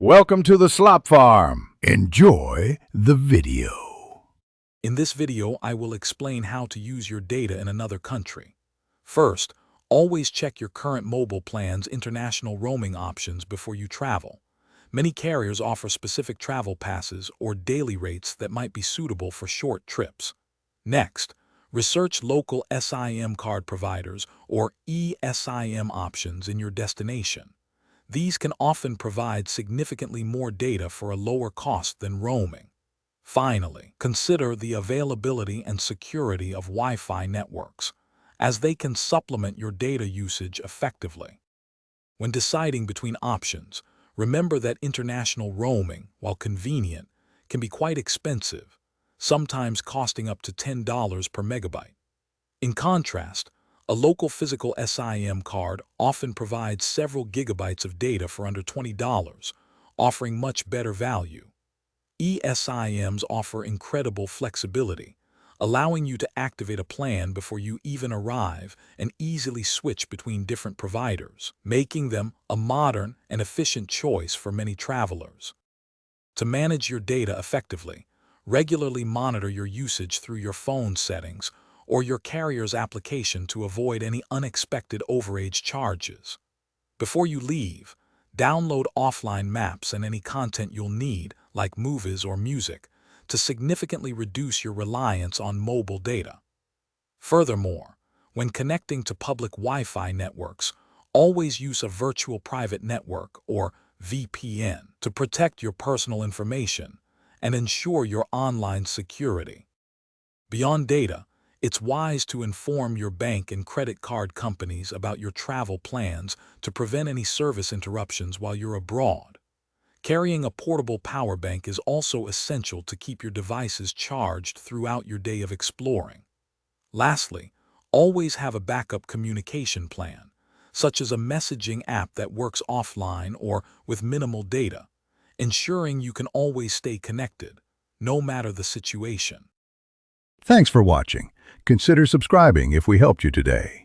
Welcome to the Slop Farm. Enjoy the video. In this video, I will explain how to use your data in another country. First, always check your current mobile plan's international roaming options before you travel. Many carriers offer specific travel passes or daily rates that might be suitable for short trips. Next, research local SIM card providers or eSIM options in your destination. These can often provide significantly more data for a lower cost than roaming. Finally, consider the availability and security of Wi-Fi networks, as they can supplement your data usage effectively. When deciding between options, remember that international roaming, while convenient, can be quite expensive, sometimes costing up to $10 per megabyte. In contrast, a local physical SIM card often provides several gigabytes of data for under $20, offering much better value. eSIMs offer incredible flexibility, allowing you to activate a plan before you even arrive and easily switch between different providers, making them a modern and efficient choice for many travelers. To manage your data effectively, regularly monitor your usage through your phone settings or your carrier's application to avoid any unexpected overage charges. Before you leave, download offline maps and any content you'll need, like movies or music, to significantly reduce your reliance on mobile data. Furthermore, when connecting to public Wi-Fi networks, always use a virtual private network or VPN to protect your personal information and ensure your online security. Beyond data, it's wise to inform your bank and credit card companies about your travel plans to prevent any service interruptions while you're abroad. Carrying a portable power bank is also essential to keep your devices charged throughout your day of exploring. Lastly, always have a backup communication plan, such as a messaging app that works offline or with minimal data, ensuring you can always stay connected, no matter the situation. Thanks for watching. Consider subscribing if we helped you today.